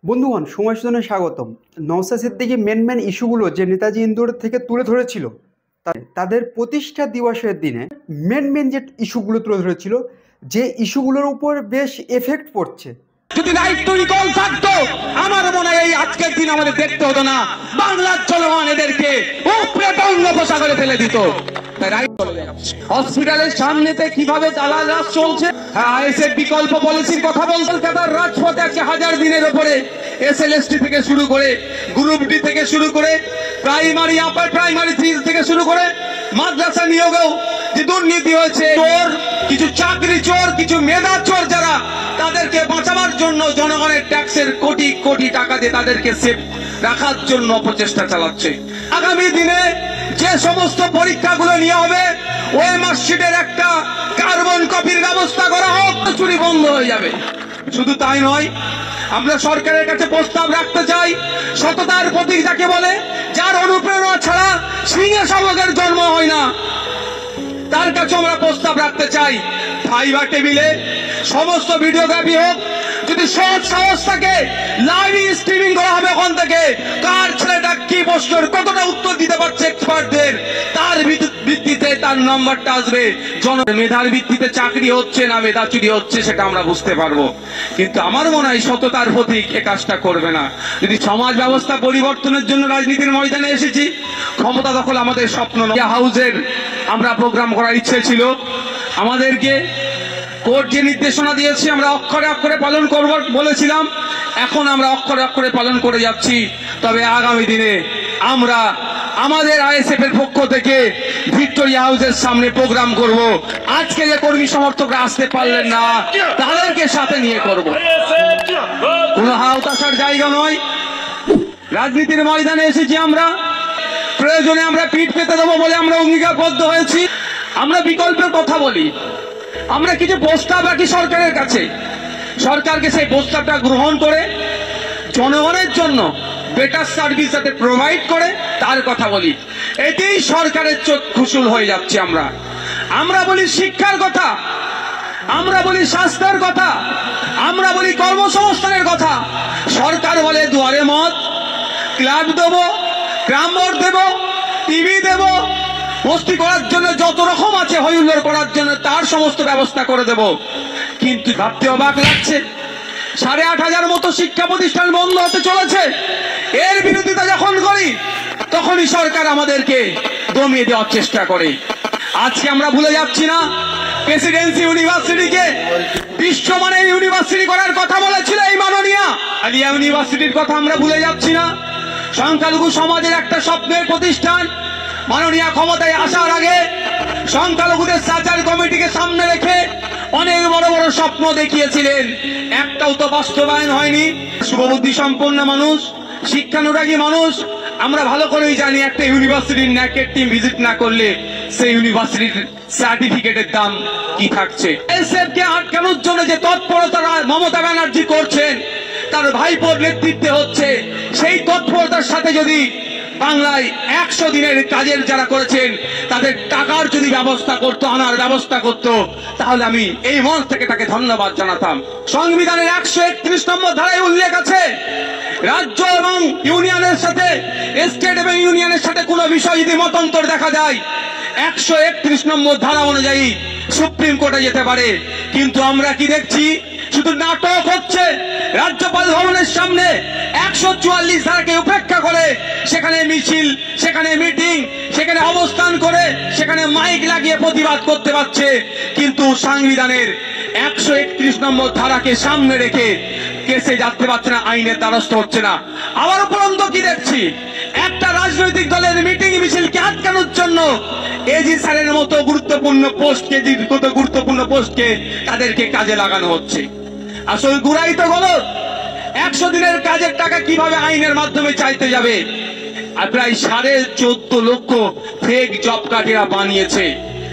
বন্ধুগণ, সময় সূচনে স্বাগতম। নওশাদ সিদ্দিকী মেন ইস্যুগুলো যে নেতাজি ইন্দোর থেকে তুলে ধরেছিল, তাদের প্রতিষ্ঠা দিবসের দিনে মেন যে ইস্যুগুলো তুলে ধরেছিল, যে ইস্যুগুলোর উপর বেশ এফেক্ট পড়ছে। যদি দায়িত্ব রিকল থাকতো, আমার মনে হয় এই আজকের দিন আমাদের দেখতে হতো না। বাংলার জনগণ এদেরকে উপরে বঙ্গোপসাগরে ফেলে দিত। হসপিটালের সামনেতে কিভাবে দালাল চলছে, আইএসএফ বিকল্প পলিসির কথা বলছে। কলকাতার রাজপথে আজকে 1000 দিনের উপরে এসএলএসটি থেকে শুরু করে, গ্রুপ ডি থেকে শুরু করে, প্রাইমারি আপার প্রাইমারি 3 থেকে শুরু করে মাদ্রাসা নিয়োগেও যে দুর্নীতি হয়েছে। চোর, কিছু চাকরি চোর, কিছু মেধা চোর, যারা তাদেরকে বাঁচাবার জন্য জনগণের ট্যাক্সের কোটি কোটি টাকা দিয়ে তাদেরকে সেফ রাখার জন্য প্রচেষ্টা চালাচ্ছে। আগামী দিনে যে সমস্ত পরীক্ষাগুলো নিয়ে হবে, ওই মার্কশিটের একটা কার্বন কপির ব্যবস্থা করা হোক, চুরি বন্ধ হয়ে যাবে। শুধু তাই নয়, আমরা সরকারের কাছে প্রস্তাব রাখতে চাই, সততার প্রতীক যাকে বলে, যার অনুপ্রেরণা ছাড়া সিংহে শাবকের জন্ম হয় না, তার কাছে আমরা প্রস্তাব রাখতে চাই। ফাইবার টেবিলে সমস্ত ভিডিওগ্রাফি হোক, যদি সহজ সাহস থাকে লাইভ স্ট্রিমিং করা হবে ওখান থেকে। কার ছেলেটা কি প্রশ্নের কতটা উত্তর দিতে পারছে এক্সপার্টদের, তার ভিত্তিতে তার নাম্বারটা আসবে। মেধার ভিত্তিতে চাকরি হচ্ছে না মেধা চুরি হচ্ছে, সেটা আমরা বুঝতে পারবো। কিন্তু আমার মনে হয় সততার প্রতীক এ কাজটা করবে না। যদি সমাজ ব্যবস্থা পরিবর্তনের জন্য রাজনীতির ময়দানে এসেছি, ক্ষমতা দখল আমাদের স্বপ্ন নয়। হাউসের আমরা প্রোগ্রাম করার ইচ্ছে ছিল, আমাদেরকে কোর্ট যে নির্দেশনা দিয়েছে আমরা অক্ষরে অক্ষরে পালন করব বলেছিলাম, এখন আমরা অক্ষরে অক্ষরে পালন করে যাচ্ছি। তবে আগামী দিনে আমরা আমাদের আইএসএফ এর পক্ষ থেকে ভিক্টোরিয়া হাউসের সামনে প্রোগ্রাম করব। আজকে যে কর্মী সমর্থকরা আসতে পারলেন না, তাদেরকে সাথে নিয়ে করব। কোনো হতাশার জায়গা নয়, রাজনীতির ময়দানে এসেছি আমরা, প্রয়োজনে আমরা পিঠ পেতে দেবো বলে আমরা অঙ্গীকারবদ্ধ হয়েছি। আমরা বিকল্পের কথা বলি, আমরা কিছু প্রস্তাব রাখি সরকারের কাছে, সরকারকে সেই প্রস্তাবটা গ্রহণ করে জনগণের জন্য বেটার সার্ভিস যাতে প্রোভাইড করে তার কথা বলি। এতেই সরকারের চোখ খুশুল হয়ে যাচ্ছে। আমরা বলি শিক্ষার কথা, আমরা বলি স্বাস্থ্যের কথা, আমরা বলি কর্মসংস্থানের কথা। সরকার বলে দুয়ারে মত, ক্লাব দেবো, গ্রামবোর্ড দেবো, টিভি দেবো, মস্তি করার জন্য যত রকম আছে হইহুল্লোড় করার জন্য তার সমস্ত ব্যবস্থা করে দেব। কিন্তু ভাবতে অবাক লাগছে, 8500 মতো শিক্ষা প্রতিষ্ঠান বন্ধ হতে চলেছে। এর বিরোধিতা যখন করি, তখনই সরকার আমাদেরকে দমিয়ে দেওয়ার চেষ্টা করে। আজকে আমরা ভুলে যাচ্ছি না, প্রেসিডেন্সি ইউনিভার্সিটিকে বিশ্বমানের ইউনিভার্সিটি করার কথা বলেছিল এই মাননীয়া আলিয়া ইউনিভার্সিটির কথা আমরা ভুলে যাচ্ছি না। সংখ্যালঘু সমাজের একটা স্বপ্নের প্রতিষ্ঠান, মাননীয় ক্ষমতায় আসার আগে সংখ্যালঘুদের সার্চার কমিটিকে সামনে রেখে অনেক বড় বড় স্বপ্ন দেখিয়েছিলেন, একটাও তো বাস্তবায়ন হয়নি। শুভবুদ্ধি সম্পন্ন মানুষ, শিক্ষানুরাগী মানুষ, আমরা ভালো করেই জানি একটা ইউনিভার্সিটির ন্যাকের টিম ভিজিট না করলে সেই ইউনিভার্সিটির সার্টিফিকেটের দাম কি থাকছে। এসএফকে আটকানোর জন্য যে তৎপরতা মমতা ব্যানার্জি করছেন, তার ভাইপোর নেতৃত্বে হচ্ছে, সেই তৎপরতার সাথে যদি বাংলায় 100 দিনের কাজের যারা করেছেন তাদের টাকার যদি ব্যবস্থা করতো, আনার ব্যবস্থা করতো, তাহলে আমি এই মঞ্চ থেকে তাকে ধন্যবাদ জানাতাম। সংবিধানের 131 নম্বর ধারায় উল্লেখ আছে, রাজ্য এবং ইউনিয়নের সাথে, স্টেট এবং ইউনিয়নের সাথে কোনো বিষয় যদি মতান্তর দেখা যায় 131 নম্বর ধারা অনুযায়ী সুপ্রিম কোর্টে যেতে পারে। কিন্তু আমরা কি দেখছি, শুধু নাটক হচ্ছে। রাজ্যপাল ভবনের সামনে 144 ধারাকে উপেক্ষা করে সেখানে মিছিল, সেখানে মিটিং, সেখানে অবস্থান করে, সেখানে মাইক লাগিয়ে প্রতিবাদ করতে পারছে, কিন্তু সংবিধানের 131 নম্বর ধারাকে সামনে রেখে কেসে যাতে পারছে না, আইনের দ্বারস্থ হচ্ছে না। আবার উপরন্ত কি দেখছি, একটা রাজনৈতিক দলের মিটিং মিছিলকে আটকানোর জন্য এজি স্যারের মতো গুরুত্বপূর্ণ পোস্টকে তাদেরকে কাজে লাগানো হচ্ছে। আসল গুড়াই তো গলত। 100 দিনের কাজের টাকা কিভাবে আইনের মাধ্যমে চাইতে যাবে? আর প্রায় 14.5 লক্ষ ফেক জব কার্ড এরা বানিয়েছে।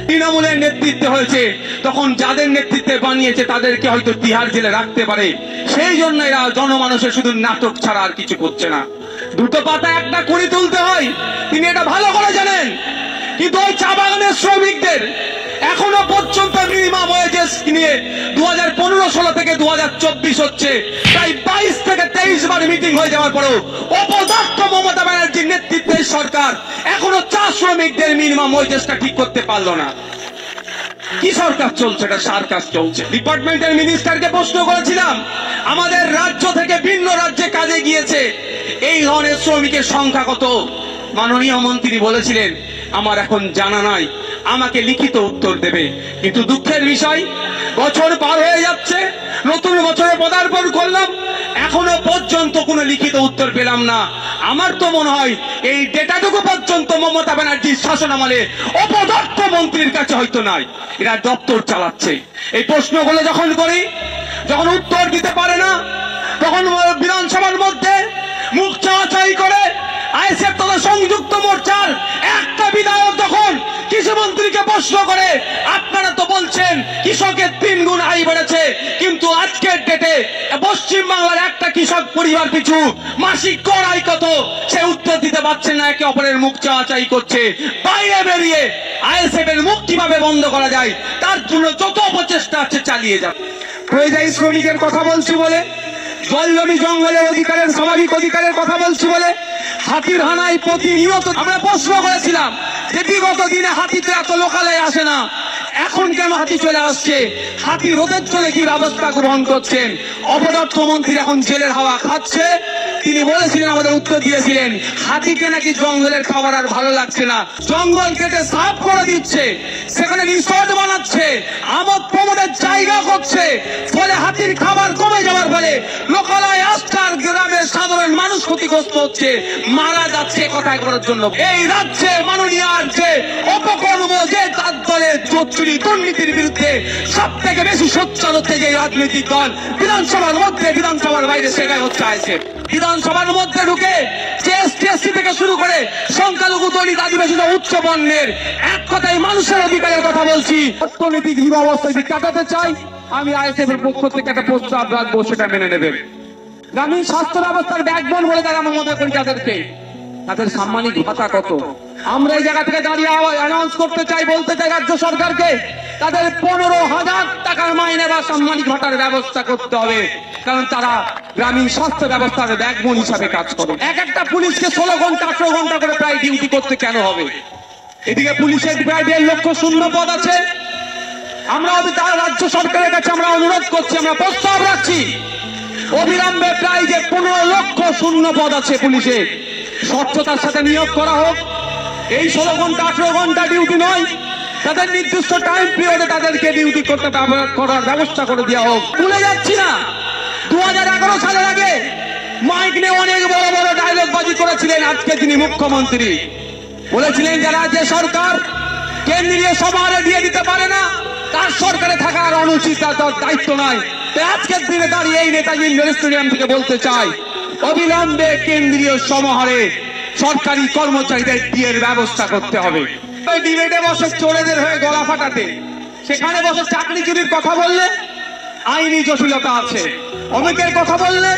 তৃণমূলের নেতৃত্বে হয়েছে, তখন যাদের নেতৃত্বে বানিয়েছে তাদেরকে হয়তো তিহার জেলে রাখতে পারে। সেই জন্য এরা জনমানুষের শুধু নাটক ছাড়া আর কিছু করছে না। দুটো পাতা একটা কুড়ি তুলতে হয়, তিনি এটা ভালো করে জানেন। কিন্তু ওই চা বাগানের শ্রমিকদের এখনো পর্যন্ত মিনিমাম ওয়েজেস নিয়ে 2015-16 থেকে 2024 হচ্ছে, প্রায় 22 থেকে 23 বার ঘন্টার মিটিং হয়ে যাওয়ার পরেও অপদার্থ মমতা ব্যানার্জির নেতৃত্বের সরকার এখনো চা শ্রমিকদের মিনিমাম ওয়েজেসটা ঠিক করতে পারলো না। কি সরকার চলছে? এটা সার্কাস চলছে। ডিপার্টমেন্টের মিনিস্টারকে প্রশ্ন করেছিলাম, আমাদের রাজ্য থেকে ভিন্ন রাজ্যে কাজে গিয়েছে এই ধরনের শ্রমিকের সংখ্যা কত? মাননীয় মন্ত্রী বলেছিলেন, আমার এখন জানা নাই, আমাকে লিখিত উত্তর দেবে। কিন্তু দুঃখের বিষয়, বছর পার হয়ে যাচ্ছে, নতুন বছরে পদার্পণ করলাম, এখনো পর্যন্ত কোনো লিখিত উত্তর পেলাম না। আমার তো মনে হয় এই ডেটাটুকু পর্যন্ত মমতা ব্যানার্জির শাসন আমলে অপদার্থ মন্ত্রীর কাছে হয়তো নাই, এরা দপ্তর চালাচ্ছে। এই প্রশ্নগুলো যখন করি, যখন উত্তর দিতে পারে না, তখন বিধানসভার মধ্যে মুখ চাওয়াচাই করে আইএসএফ তথা সংযুক্ত মোর্চার একটা বিধায়ক যখন কৃষিমন্ত্রীকে প্রশ্ন করে, আপনারা তো বলছেন কৃষকের 3 গুণ আয় বেড়েছে, কিন্তু আজকের ডেটে পশ্চিম বাংলার একটা কৃষক পরিবার পিছু মাসিক গড় আয় কত, সে উত্তর দিতে পারছেন না, একে অপরের মুখ চাওয়াচাই করছে। বাইরে বেরিয়ে আইএসএফ এর মুখ কিভাবে বন্ধ করা যায় তার জন্য যত প্রচেষ্টা আছে চালিয়ে যান। পরিযায়ী শ্রমিকের কথা বলছি বলে, জল জমি জঙ্গলের অধিকারের, স্বাভাবিক অধিকারের কথা বলছি বলে হাতির হানায় প্রতিনিয়ত আমরা প্রশ্ন করেছিলাম যে বিগত দিনে হাতি তো এত লোকালয়ে আসে না, এখন কেন হাতি চলে আসছে? হাতি রোদের জন্য কি ব্যবস্থা গ্রহণ করছেন? অপদার্থ মন্ত্রী এখন জেলের হাওয়া খাচ্ছে। তিনি বলেছিলেন, আমাদের উত্তর দিয়েছিলেন, হাতিকে নাকি জঙ্গলের খাবার আর ভালো লাগছে না, জঙ্গল কেটে সাফ করে দিচ্ছে, সেখানে রিসোর্ট বানাচ্ছে, আমোদ প্রমোদের জায়গা করছে, ফলে হাতির খাবার কমে যাওয়ার ফলে লোকালয় আস্থার গ্রামের সাধারণ মানুষ ক্ষতিগ্রস্ত হচ্ছে, মারা যাচ্ছে কথায় করার জন্য। এই রাজ্যে মাননীয় যে অপকর্ম, যে তার দলের চুরি দুর্নীতির বিরুদ্ধে সব থেকে বেশি সোচ্চার হচ্ছে যে রাজনৈতিক দল, বিধানসভার মধ্যে বিধানসভার বাইরে সেটাই হচ্ছে আইএসএফ। বিধানসভার মধ্যে ঢুকে এসটি থেকে শুরু করে সংখ্যালঘু দলিত আদিবাসীরা উচ্চ বর্ণের এক কথায় মানুষের অধিকারের কথা বলছি, অর্থনৈতিক অবস্থা যদি কাটাতে চাই, আমি আইএসএফ এর পক্ষ থেকে একটা প্রস্তাব রাখবো, সেটা মেনে নেবেন। গ্রামীণ স্বাস্থ্য ব্যবস্থার ব্যাকবোন বলে তারা মনে করি তাদেরকে, তাদের সাম্মানিক ভাতা কত? আমরা এই জায়গা থেকে দাঁড়িয়ে অ্যানাউন্স করতে চাই, বলতে চাই রাজ্য সরকারকে, তাদের 15,000 টাকার মাইনে বা সাম্মানিক ভাতার ব্যবস্থা করতে হবে, কারণ তারা গ্রামীণ স্বাস্থ্য ব্যবস্থার ব্যাকবোন হিসাবে কাজ করে। একটা পুলিশকে 16 ঘন্টা 18 ঘন্টা করে প্রায় ডিউটি করতে কেন হবে? এদিকে পুলিশের প্রায় 1.5 লক্ষ শূন্য পদ আছে। আমরা তার রাজ্য সরকারের কাছে আমরা অনুরোধ করছি, আমরা প্রস্তাব রাখছি, অবিলম্বে প্রায় যে 15 লক্ষ শূন্য পদ আছে পুলিশে, স্বচ্ছতার সাথে নিয়োগ করা হোক। এই 16 ঘন্টা 18 ঘন্টা ডিউটি নয়, তাদের নির্দিষ্ট টাইম পিরিয়ডে তাদেরকে ডিউটি করতে করার ব্যবস্থা করে দেওয়া হোক। ভুলে যাচ্ছি না, 2011 সালের আগে মাইক নিয়ে অনেক বড় বড় ডায়লগ বাজি করেছিলেন আজকে তিনি মুখ্যমন্ত্রী। বলেছিলেন যারা যে সরকার কেন্দ্রীয় সভারে দিয়ে দিতে পারে না, তার সরকারে থাকার অনুচিত, তার দায়িত্ব নয়। আজকের দিনে দাঁড়িয়ে এই নেতাজি ইন্ডোর স্টেডিয়াম থেকে বলতে চাই, অবিলম্বে কেন্দ্রীয় সমাহারে সরকারি কর্মচারীদের ডিএর ব্যবস্থা করতে হবে। ডিবেটে বসে চোরেদের হয়ে গলা ফাটাতে, সেখানে বসে চাকরি চুরির কথা বললে আইনি জটিলতা আছে, অনেকের কথা বললে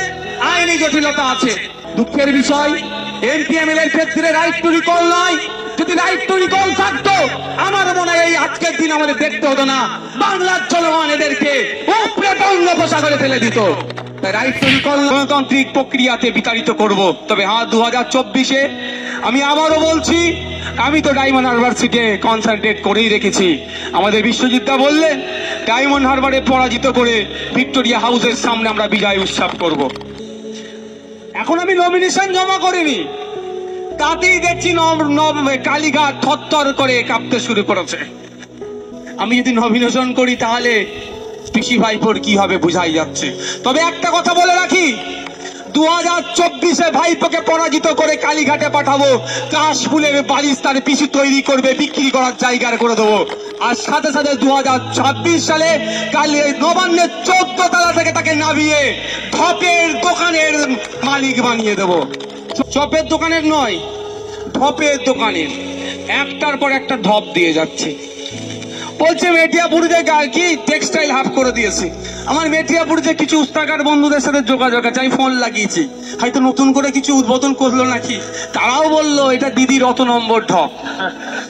আইনি জটিলতা আছে। দুঃখের বিষয়, এমপি এমএলএর ক্ষেত্রে রাইট টু রিকল নয়। যদি রাইট টু রিকল থাকতো, আমার মনে হয় এই আজকের দিন আমাদের দেখতে হতো না, বাংলার জনগণ এদেরকে উপরে বঙ্গোপসাগরে ফেলে দিত। রাইট টু রিকল গণতান্ত্রিক প্রক্রিয়াতে বিতাড়িত করব। তবে হ্যাঁ, 2024-এ আমি আবারও বলছি, আমি তো ডায়মন্ড হারবার সিটে কনসেন্ট্রেট করেই রেখেছি। আমাদের বিশ্বজিৎদা বললেন ডায়মন্ড হারবারে পরাজিত করে ভিক্টোরিয়া হাউসের সামনে আমরা বিজয় উৎসব করব। এখন আমি নমিনেশন জমা করিনি, তাতেই দেখছি কালীঘাট থরথর করে কাঁপতে শুরু করেছে। আমি যদি নমিনেশন করি তাহলে পিসি ভাইপোর কি হবে বোঝাই যাচ্ছে। তবে একটা কথা বলে রাখি, 2024-এ ভাইপোকে পরাজিত করে কালীঘাটে পাঠাবো, কাশফুলের বালিশ তার পিসি তৈরি করবে, বিক্রি করার জায়গা করে দেবো। আর সাথে সাথে 2026 সালে নবান্নের 14 তলা থেকে তাকে নামিয়ে ঢপের দোকানের মালিক বানিয়ে দেবো। চপের দোকানের নয়, ঢপের দোকানের, একটার পর একটা ঢপ দিয়ে যাচ্ছে। বলছে মেটিয়াপুরিতে কি টেক্সটাইল হাফ করে দিয়েছে। আমার মেটিয়াপুরিতে কিছু উস্তাকার বন্ধুদের সাথে যোগাযোগ আছে, আমি ফোন লাগিয়েছি, হয়তো নতুন করে কিছু উদ্বোধন করলো নাকি। তারাও বললো এটা দিদির অত নম্বর ঢপ।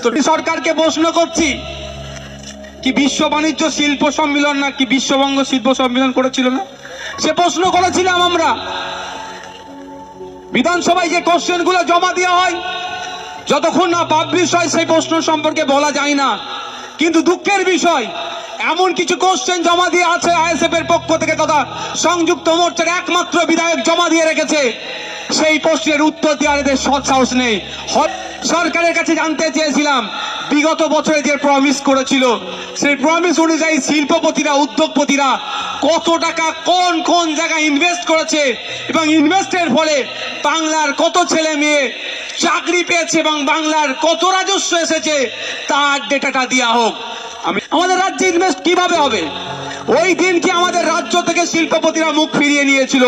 তো সরকারকে প্রশ্ন করছি, কি বিশ্ব বাণিজ্য শিল্প সম্মেলন না কি বিশ্ববঙ্গ শিল্প সম্মেলন করেছিল না, সে প্রশ্ন করেছিলাম আমরা। বিধানসভায় যে কোশ্চেনগুলো জমা দেওয়া হয় যতক্ষণ না পাবলিশ হয় সেই প্রশ্ন সম্পর্কে বলা যায় না। কিন্তু দুঃখের বিষয়, এমন কিছু কোশ্চেন জমা দিয়ে আছে আইএসএফ এর পক্ষ থেকে তথা সংযুক্ত মোর্চার একমাত্র বিধায়ক জমা দিয়ে রেখেছে, সেই প্রশ্নের উত্তর দেওয়ার এদের সৎ সাহস নেই। সরকারের কাছে জানতে চেয়েছিলাম বিগত বছরে যে প্রমিস করেছিল সেই প্রমিস অনুযায়ী শিল্পপতিরা, উদ্যোগপতিরা কত টাকা কোন কোন জায়গায় ইনভেস্ট করেছে এবং ইনভেস্টের ফলে বাংলার কত ছেলে মেয়ে চাকরি পেয়েছে এবং বাংলার কত রাজস্ব এসেছে তার ডেটাটা দেওয়া হোক। আমাদের রাজ্যে ইনভেস্ট কিভাবে হবে? ওই দিনকে আমাদের রাজ্য থেকে শিল্পপতিরা মুখ ফিরিয়ে নিয়েছিল,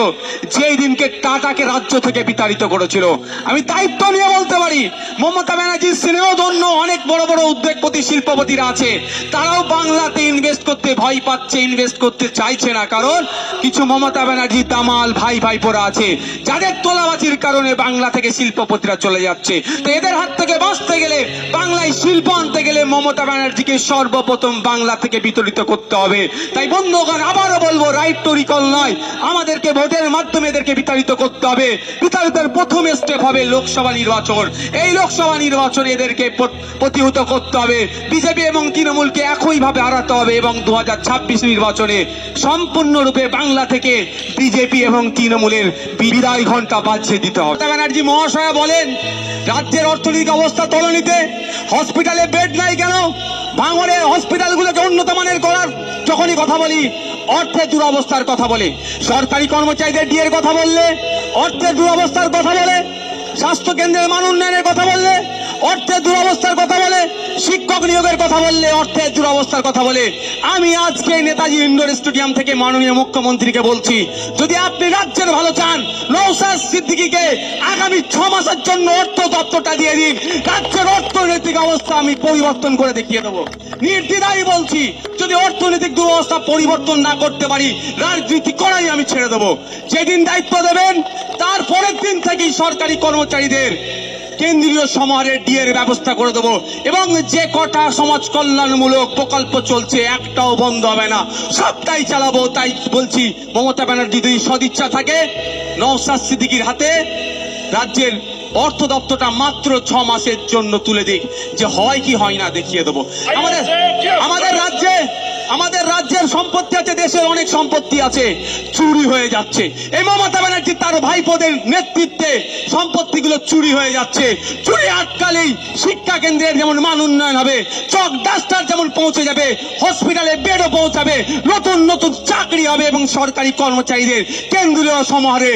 যেই দিনকে টাটাকে রাজ্য থেকে বিতাড়িত করেছিল। আমি দায়িত্ব নিয়ে বলতে পারি, মমতা ব্যানার্জির স্নেহধন্য অনেক বড় বড় উদ্যোগপতি শিল্পপতিরা আছে, তারাও বাংলাতে ইনভেস্ট করতে ভয় পাচ্ছে, ইনভেস্ট করতে চাইছে না। কারণ কিছু মমতা ব্যানার্জি দামাল ভাই ভাইপোরা আছে যাদের তোলাবাজির কারণে বাংলা থেকে শিল্পপতিরা চলে যাচ্ছে। তো এদের হাত থেকে বাঁচতে গেলে, বাংলায় শিল্প আনতে গেলে মমতা ব্যানার্জিকে সর্বপ্রথম বাংলা থেকে বিতাড়িত করতে হবে। তাই বন্ধুগণ, আবারও বলবো, রাইট টু রিকল নয়, আমাদেরকে ভোটের মাধ্যমে এদেরকে বিতাড়িত করতে হবে। বিতাড়িতের প্রথম স্টেপ হবে লোকসভা নির্বাচন। এই লোকসভা নির্বাচনে এদেরকে প্রতিহত করতে হবে। বিজেপি এবং তৃণমূলকে একইভাবে হারাতে হবে এবং 2026 নির্বাচনে সম্পূর্ণরূপে বাংলা থেকে বিজেপি এবং তৃণমূলের বিদায় ঘন্টা বাজিয়ে দিতে হবে। মমতা ব্যানার্জি মহাশয়া বলেন রাজ্যের অর্থনৈতিক অবস্থা তলানিতে, হসপিটালে বেড নাই কেন? ভাঙড়ে হসপিটালগুলোকে উন্নত মানের করার যখনই কথা বলি অর্থের দুরবস্থার কথা বলে, সরকারি কর্মচারীদের ডিএর কথা বললে অর্থের দুরবস্থার কথা বলে, স্বাস্থ্য কেন্দ্রের মান উন্নয়নের কথা বললে অর্থের দুরবস্থার কথা বলে, শিক্ষক নিয়োগের কথা বললে অর্থের দুরবস্থার কথা বলে। আমি আজকে নেতাজি ইন্ডোর স্টেডিয়াম থেকে মাননীয় মুখ্যমন্ত্রীকে বলছি, যদি আপনি রাজ্যের ভালো চান, নওশাদ সিদ্দিকীকে আগামী 6 মাসের জন্য অর্থ দপ্তরটা দিয়ে দিন। রাজ্যের অর্থনৈতিক অবস্থা আমি পরিবর্তন করে দেখিয়ে দেবো। নির্দ্বিধায় বলছি, যদি অর্থনৈতিক দুরবস্থা পরিবর্তন না করতে পারি, রাজনীতি করাই আমি ছেড়ে দেবো। যেদিন দায়িত্ব দেবেন তার পরের দিন থেকেই সরকারি কর্মচারীদের কেন্দ্রীয় সমাহারের ডিএর ব্যবস্থা করে দেবো এবং যে কটা সমাজ কল্যাণমূলক প্রকল্প চলছে একটাও বন্ধ হবে না, সবটাই চালাবো। তাই বলছি, মমতা ব্যানার্জি যদি সদিচ্ছা থাকে, নওশাদ সিদ্দিকীর হাতে রাজ্যের অর্থ দপ্তরটা মাত্র 6 মাসের জন্য তুলে দিক, যে হয় কি হয় না দেখিয়ে দেবো। আমাদের রাজ্যের সম্পত্তি আছে, দেশের অনেক সম্পত্তি আছে, চুরি হয়ে যাচ্ছে। এই মমতা ব্যানার্জি তার ভাইপোদের নেতৃত্বে সম্পত্তিগুলো চুরি হয়ে যাচ্ছে। চুরি আটকালেই শিক্ষা কেন্দ্রের যেমন মান উন্নয়ন হবে, চক ডাস্টার যেমন পৌঁছে যাবে, হসপিটালে বেডও পৌঁছাবে, নতুন নতুন চাকরি হবে এবং সরকারি কর্মচারীদের কেন্দ্রীয় সমাহারে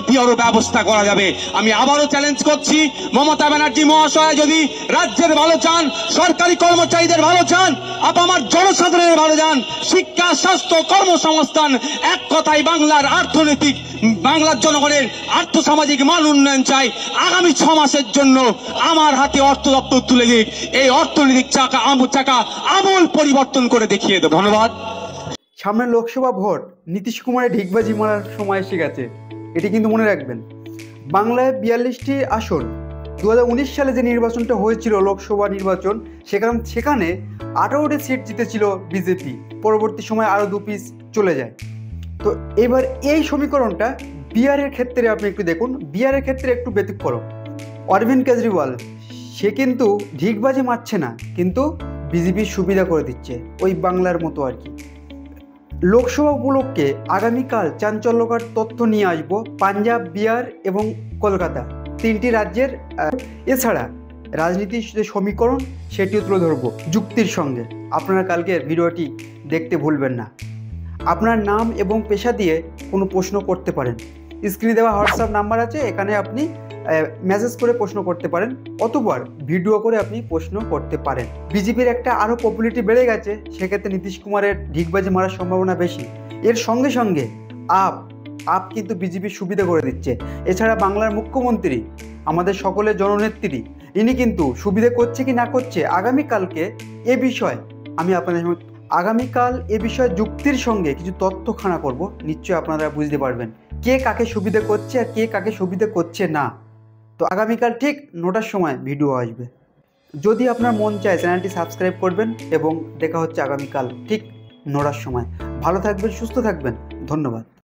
ডিওর ব্যবস্থা করা যাবে। আমি আবারও চ্যালেঞ্জ করছি, মমতা ব্যানার্জি মহাশয় যদি রাজ্যের ভালো চান, সরকারি কর্মচারীদের ভালো চান, আমার জনসাধারণের ভালো চান, শিক্ষা, স্বাস্থ্য, কর্মসংস্থান, এক কথায় বাংলার অর্থনৈতিক, বাংলার জনগণের আর্থসামাজিক মান উন্নয়ন চাই, আগামী 6 মাসের জন্য আমার হাতে অর্থ দপ্তর তুলে দিক। এই অর্থনৈতিক চাকা আমূল পরিবর্তন করে দেখিয়ে দেব। ধন্যবাদ। সামনে লোকসভা ভোট, নীতিশ কুমারের ঢিকবাজি মারার সময় এসে গেছে, এটি কিন্তু মনে রাখবেন। বাংলায় 42টি আসন, 2019 সালে যে নির্বাচনটা হয়েছিল লোকসভা নির্বাচন, সেখানে 18টি সিট জিতেছিল বিজেপি। পরবর্তী সময় আরও 2 পিস চলে যায়। তো এবার এই সমীকরণটা বিহারের ক্ষেত্রে আপনি একটু দেখুন, বিহারের ক্ষেত্রে একটু ব্যতিক্রম। অরবিন্দ কেজরিওয়াল সে কিন্তু ঢিকবাজি মারছে না, কিন্তু বিজেপির সুবিধা করে দিচ্ছে, ওই বাংলার মতো আর কি। লোকসভা উপলক্ষে আগামীকাল চাঞ্চল্যকর তথ্য নিয়ে আসবো পাঞ্জাব, বিহার এবং কলকাতা, 3টি রাজ্যের। এছাড়া রাজনীতির যে সমীকরণ সেটিও তুলে ধরবো যুক্তির সঙ্গে। আপনারা কালকের ভিডিওটি দেখতে ভুলবেন না। আপনার নাম এবং পেশা দিয়ে কোনো প্রশ্ন করতে পারেন, স্ক্রিনে দেওয়া হোয়াটসঅ্যাপ নাম্বার আছে, এখানে আপনি মেসেজ করে প্রশ্ন করতে পারেন, অথবা ভিডিও করে আপনি প্রশ্ন করতে পারেন। বিজেপির একটা আরও পপুলারিটি বেড়ে গেছে, সেক্ষেত্রে নীতিশ কুমারের ঢিকবাজি মারার সম্ভাবনা বেশি। এর সঙ্গে সঙ্গে আপ কিন্তু বিজেপির সুবিধা করে দিচ্ছে। এছাড়া বাংলার মুখ্যমন্ত্রী, আমাদের সকলের জননেত্রী, ইনি কিন্তু সুবিধা করছে কি না করছে, আগামীকালকে এ বিষয়ে আমি আপনাদের আগামীকাল এ বিষয়ে যুক্তির সঙ্গে কিছু তথ্য খানা করব, নিশ্চয়ই আপনারা বুঝতে পারবেন কে কাকে সুবিধা করছে আর কে কাকে সুবিধা করছে না। তো আগামীকাল ঠিক 9টার সময় ভিডিও আসবে। যদি আপনার মন চায় চ্যানেলটি সাবস্ক্রাইব করবেন এবং দেখা হচ্ছে আগামীকাল ঠিক 9টার সময়। ভালো থাকবেন, সুস্থ থাকবেন, ধন্যবাদ।